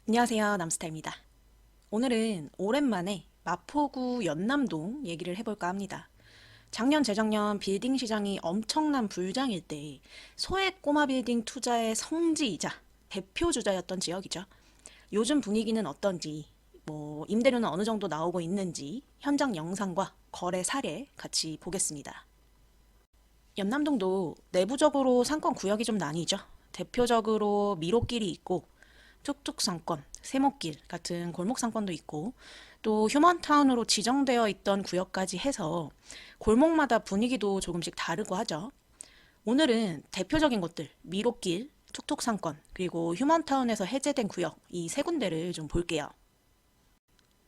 안녕하세요. 남스타입니다. 오늘은 오랜만에 마포구 연남동 얘기를 해볼까 합니다. 작년, 재작년 빌딩 시장이 엄청난 불장일 때 소액 꼬마 빌딩 투자의 성지이자 대표 주자였던 지역이죠. 요즘 분위기는 어떤지, 임대료는 어느 정도 나오고 있는지 현장 영상과 거래 사례 같이 보겠습니다. 연남동도 내부적으로 상권 구역이 좀 나뉘죠. 대표적으로 미로길이 있고 툭툭 상권, 세목길 같은 골목 상권도 있고 또 휴먼타운으로 지정되어 있던 구역까지 해서 골목마다 분위기도 조금씩 다르고 하죠. 오늘은 대표적인 곳들, 미로길, 툭툭 상권, 그리고 휴먼타운에서 해제된 구역 이 세 군데를 좀 볼게요.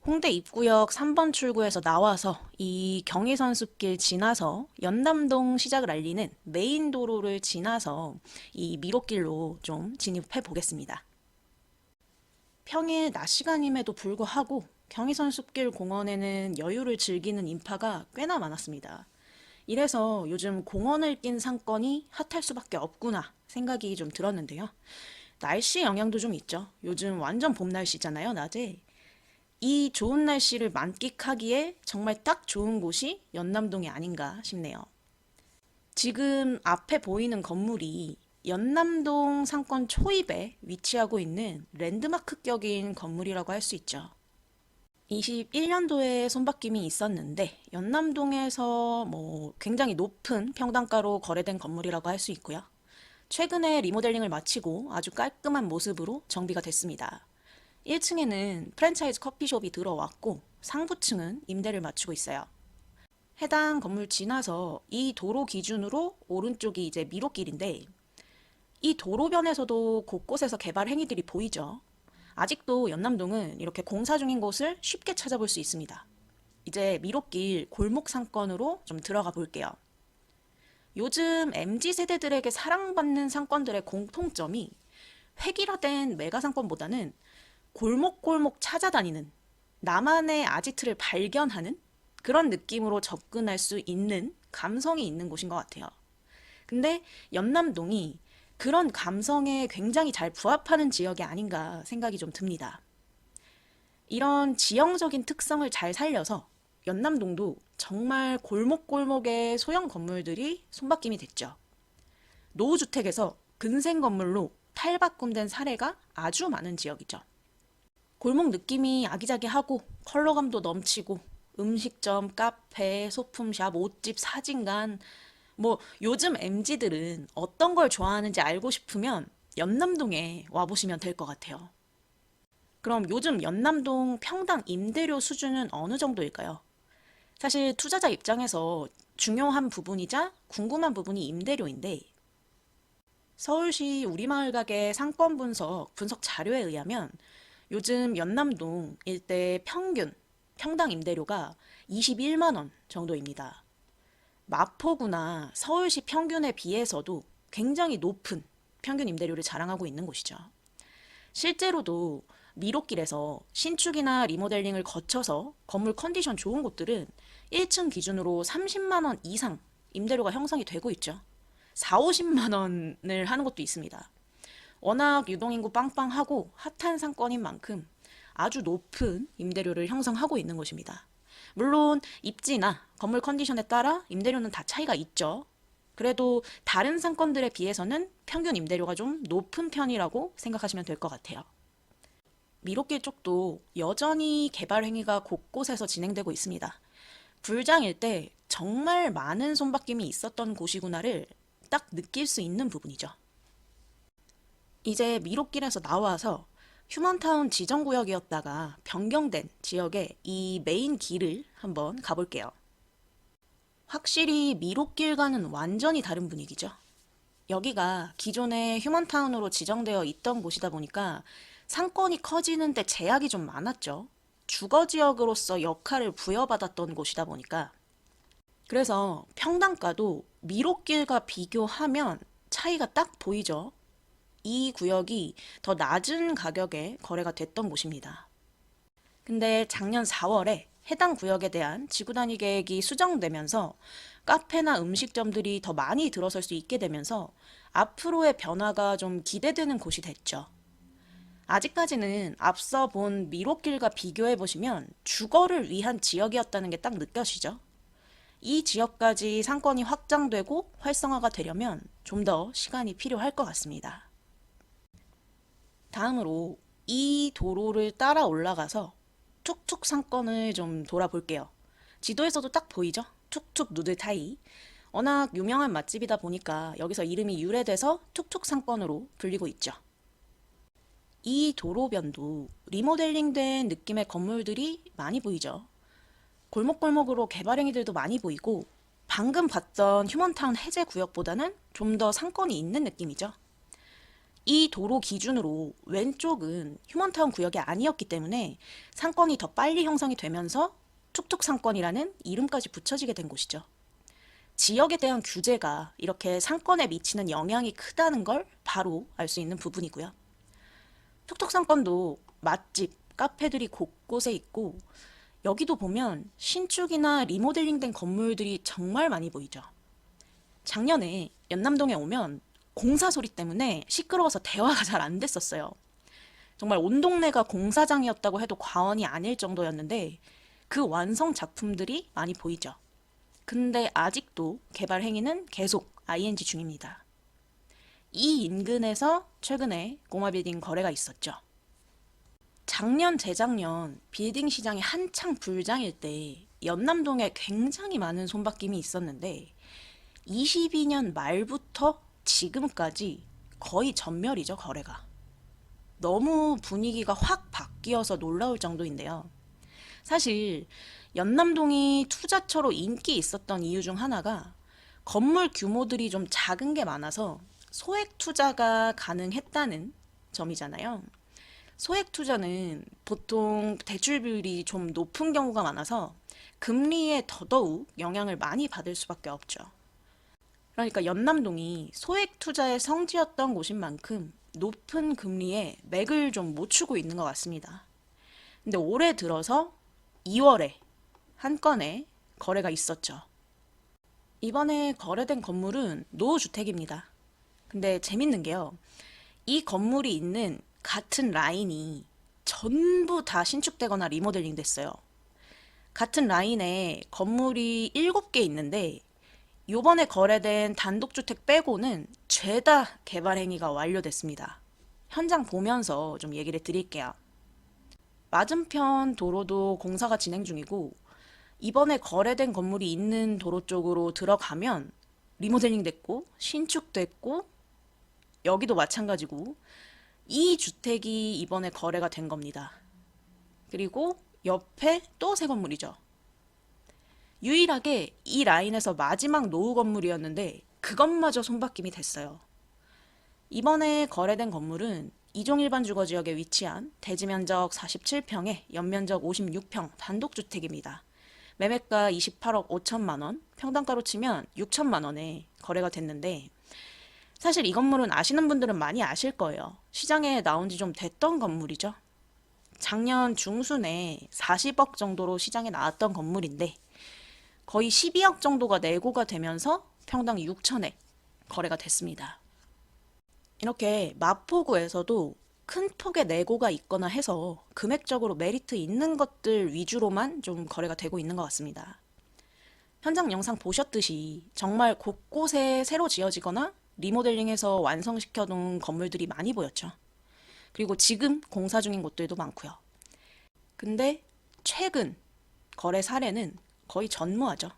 홍대 입구역 3번 출구에서 나와서 이 경의선 숲길 지나서 연남동 시작을 알리는 메인 도로를 지나서 이 미로길로 좀 진입해 보겠습니다. 평일 낮 시간임에도 불구하고 경의선 숲길 공원에는 여유를 즐기는 인파가 꽤나 많았습니다. 이래서 요즘 공원을 낀 상권이 핫할 수밖에 없구나 생각이 좀 들었는데요. 날씨 영향도 좀 있죠. 요즘 완전 봄 날씨잖아요, 낮에. 이 좋은 날씨를 만끽하기에 정말 딱 좋은 곳이 연남동이 아닌가 싶네요. 지금 앞에 보이는 건물이 연남동 상권 초입에 위치하고 있는 랜드마크격인 건물이라고 할 수 있죠. 21년도에 손바뀜이 있었는데 연남동에서 굉장히 높은 평당가로 거래된 건물이라고 할 수 있고요. 최근에 리모델링을 마치고 아주 깔끔한 모습으로 정비가 됐습니다. 1층에는 프랜차이즈 커피숍이 들어왔고 상부층은 임대를 맞추고 있어요. 해당 건물 지나서 이 도로 기준으로 오른쪽이 이제 미로길인데 이 도로변에서도 곳곳에서 개발 행위들이 보이죠. 아직도 연남동은 이렇게 공사 중인 곳을 쉽게 찾아볼 수 있습니다. 이제 미로길 골목 상권으로 좀 들어가 볼게요. 요즘 MZ 세대들에게 사랑받는 상권들의 공통점이 획일화된 메가 상권보다는 골목골목 찾아다니는 나만의 아지트를 발견하는 그런 느낌으로 접근할 수 있는 감성이 있는 곳인 것 같아요. 근데 연남동이 그런 감성에 굉장히 잘 부합하는 지역이 아닌가 생각이 좀 듭니다. 이런 지형적인 특성을 잘 살려서 연남동도 정말 골목골목의 소형 건물들이 손바뀜이 됐죠. 노후주택에서 근생 건물로 탈바꿈된 사례가 아주 많은 지역이죠. 골목 느낌이 아기자기하고 컬러감도 넘치고 음식점, 카페, 소품샵, 옷집, 사진관 요즘 MZ들은 어떤 걸 좋아하는지 알고 싶으면 연남동에 와보시면 될 것 같아요. 그럼 요즘 연남동 평당 임대료 수준은 어느 정도일까요? 사실 투자자 입장에서 중요한 부분이자 궁금한 부분이 임대료인데 서울시 우리마을 가게 상권 분석 자료에 의하면 요즘 연남동 일대 평균 평당 임대료가 21만 원 정도입니다. 마포구나 서울시 평균에 비해서도 굉장히 높은 평균 임대료를 자랑하고 있는 곳이죠. 실제로도 미로길에서 신축이나 리모델링을 거쳐서 건물 컨디션 좋은 곳들은 1층 기준으로 30만 원 이상 임대료가 형성이 되고 있죠. 4, 50만 원을 하는 곳도 있습니다. 워낙 유동인구 빵빵하고 핫한 상권인 만큼 아주 높은 임대료를 형성하고 있는 곳입니다. 물론 입지나 건물 컨디션에 따라 임대료는 다 차이가 있죠. 그래도 다른 상권들에 비해서는 평균 임대료가 좀 높은 편이라고 생각하시면 될 것 같아요. 미로길 쪽도 여전히 개발 행위가 곳곳에서 진행되고 있습니다. 불장일 때 정말 많은 손바뀜이 있었던 곳이구나를 딱 느낄 수 있는 부분이죠. 이제 미로길에서 나와서 휴먼타운 지정구역이었다가 변경된 지역의 이 메인 길을 한번 가볼게요. 확실히 미로길과는 완전히 다른 분위기죠. 여기가 기존에 휴먼타운으로 지정되어 있던 곳이다 보니까 상권이 커지는데 제약이 좀 많았죠. 주거지역으로서 역할을 부여받았던 곳이다 보니까. 그래서 평당가도 미로길과 비교하면 차이가 딱 보이죠. 이 구역이 더 낮은 가격에 거래가 됐던 곳입니다. 근데 작년 4월에 해당 구역에 대한 지구단위 계획이 수정되면서 카페나 음식점들이 더 많이 들어설 수 있게 되면서 앞으로의 변화가 좀 기대되는 곳이 됐죠. 아직까지는 앞서 본 미로길과 비교해 보시면 주거를 위한 지역이었다는 게 딱 느껴지죠. 이 지역까지 상권이 확장되고 활성화가 되려면 좀 더 시간이 필요할 것 같습니다. 다음으로 이 도로를 따라 올라가서 툭툭 상권을 좀 돌아볼게요. 지도에서도 딱 보이죠? 툭툭 누들타이. 워낙 유명한 맛집이다 보니까 여기서 이름이 유래돼서 툭툭 상권으로 불리고 있죠. 이 도로변도 리모델링된 느낌의 건물들이 많이 보이죠. 골목골목으로 개발행위들도 많이 보이고 방금 봤던 휴먼타운 해제 구역보다는 좀 더 상권이 있는 느낌이죠. 이 도로 기준으로 왼쪽은 휴먼타운 구역이 아니었기 때문에 상권이 더 빨리 형성이 되면서 툭툭 상권이라는 이름까지 붙여지게 된 곳이죠. 지역에 대한 규제가 이렇게 상권에 미치는 영향이 크다는 걸 바로 알 수 있는 부분이고요. 툭툭 상권도 맛집, 카페들이 곳곳에 있고 여기도 보면 신축이나 리모델링된 건물들이 정말 많이 보이죠. 작년에 연남동에 오면 공사 소리 때문에 시끄러워서 대화가 잘 안 됐었어요. 정말 온 동네가 공사장이었다고 해도 과언이 아닐 정도였는데 그 완성 작품들이 많이 보이죠. 근데 아직도 개발 행위는 계속 ING 중입니다. 이 인근에서 최근에 꼬마빌딩 거래가 있었죠. 작년, 재작년 빌딩 시장이 한창 불장일 때 연남동에 굉장히 많은 손바뀜이 있었는데 22년 말부터 지금까지 거의 전멸이죠, 거래가. 너무 분위기가 확 바뀌어서 놀라울 정도인데요. 사실 연남동이 투자처로 인기 있었던 이유 중 하나가 건물 규모들이 좀 작은 게 많아서 소액 투자가 가능했다는 점이잖아요. 소액 투자는 보통 대출 비율이 좀 높은 경우가 많아서 금리에 더더욱 영향을 많이 받을 수밖에 없죠. 그러니까 연남동이 소액 투자의 성지였던 곳인 만큼 높은 금리에 맥을 좀 못 추고 있는 것 같습니다. 근데 올해 들어서 2월에 한 건의 거래가 있었죠. 이번에 거래된 건물은 노후주택입니다. 근데 재밌는 게요. 이 건물이 있는 같은 라인이 전부 다 신축되거나 리모델링 됐어요. 같은 라인에 건물이 7개 있는데 요번에 거래된 단독주택 빼고는 죄다 개발 행위가 완료됐습니다. 현장 보면서 좀 얘기를 드릴게요. 맞은편 도로도 공사가 진행 중이고 이번에 거래된 건물이 있는 도로 쪽으로 들어가면 리모델링 됐고 신축됐고 여기도 마찬가지고 이 주택이 이번에 거래가 된 겁니다. 그리고 옆에 또 새 건물이죠. 유일하게 이 라인에서 마지막 노후 건물이었는데 그것마저 손바뀜이 됐어요. 이번에 거래된 건물은 이종일반 주거지역에 위치한 대지 면적 47평에 연면적 56평 단독주택입니다. 매매가 28억 5천만 원, 평당가로 치면 6천만 원에 거래가 됐는데 사실 이 건물은 아시는 분들은 많이 아실 거예요. 시장에 나온 지 좀 됐던 건물이죠. 작년 중순에 40억 정도로 시장에 나왔던 건물인데 거의 12억 정도가 내고가 되면서 평당 6천에 거래가 됐습니다. 이렇게 마포구에서도 큰 폭의 내고가 있거나 해서 금액적으로 메리트 있는 것들 위주로만 좀 거래가 되고 있는 것 같습니다. 현장 영상 보셨듯이 정말 곳곳에 새로 지어지거나 리모델링해서 완성시켜둔 건물들이 많이 보였죠. 그리고 지금 공사 중인 곳들도 많고요. 근데 최근 거래 사례는 거의 전무하죠.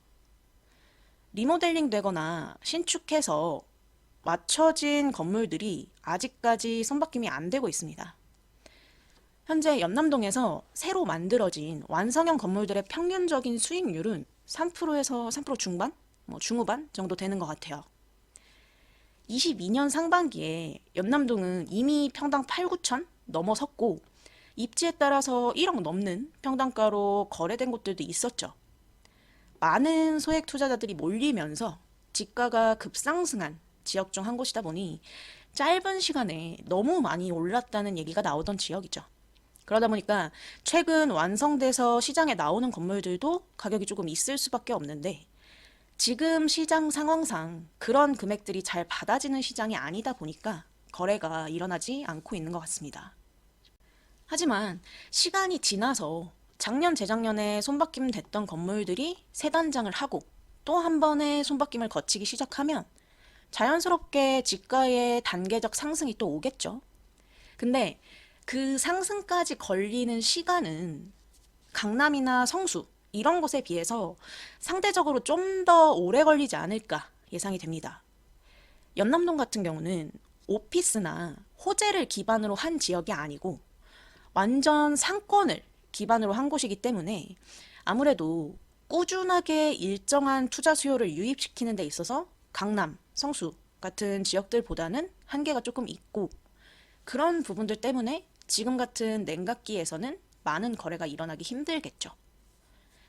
리모델링 되거나 신축해서 맞춰진 건물들이 아직까지 선박김이 안 되고 있습니다. 현재 연남동에서 새로 만들어진 완성형 건물들의 평균적인 수익률은 3%에서 3% 중반? 중후반 정도 되는 것 같아요. 22년 상반기에 연남동은 이미 평당 8, 9천 넘어섰고 입지에 따라서 1억 넘는 평당가로 거래된 곳들도 있었죠. 많은 소액 투자자들이 몰리면서 집가가 급상승한 지역 중 한 곳이다 보니 짧은 시간에 너무 많이 올랐다는 얘기가 나오던 지역이죠. 그러다 보니까 최근 완성돼서 시장에 나오는 건물들도 가격이 조금 있을 수밖에 없는데 지금 시장 상황상 그런 금액들이 잘 받아지는 시장이 아니다 보니까 거래가 일어나지 않고 있는 것 같습니다. 하지만 시간이 지나서 작년, 재작년에 손바뀜 됐던 건물들이 새 단장을 하고 또 한 번의 손바뀜을 거치기 시작하면 자연스럽게 집가의 단계적 상승이 또 오겠죠. 근데 그 상승까지 걸리는 시간은 강남이나 성수 이런 곳에 비해서 상대적으로 좀 더 오래 걸리지 않을까 예상이 됩니다. 연남동 같은 경우는 오피스나 호재를 기반으로 한 지역이 아니고 완전 상권을 기반으로 한 곳이기 때문에 아무래도 꾸준하게 일정한 투자 수요를 유입시키는 데 있어서 강남, 성수 같은 지역들보다는 한계가 조금 있고 그런 부분들 때문에 지금 같은 냉각기에서는 많은 거래가 일어나기 힘들겠죠.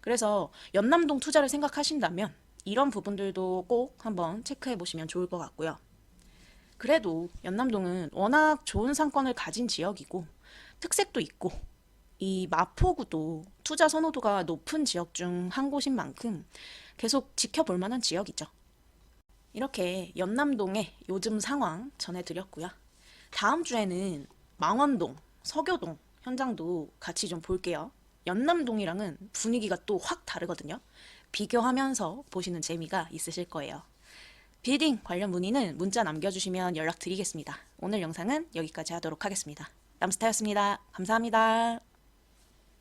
그래서 연남동 투자를 생각하신다면 이런 부분들도 꼭 한번 체크해 보시면 좋을 것 같고요. 그래도 연남동은 워낙 좋은 상권을 가진 지역이고 특색도 있고 이 마포구도 투자 선호도가 높은 지역 중 한 곳인 만큼 계속 지켜볼 만한 지역이죠. 이렇게 연남동의 요즘 상황 전해드렸고요. 다음 주에는 망원동, 서교동 현장도 같이 좀 볼게요. 연남동이랑은 분위기가 또 확 다르거든요. 비교하면서 보시는 재미가 있으실 거예요. 빌딩 관련 문의는 문자 남겨주시면 연락드리겠습니다. 오늘 영상은 여기까지 하도록 하겠습니다. 남스타였습니다. 감사합니다.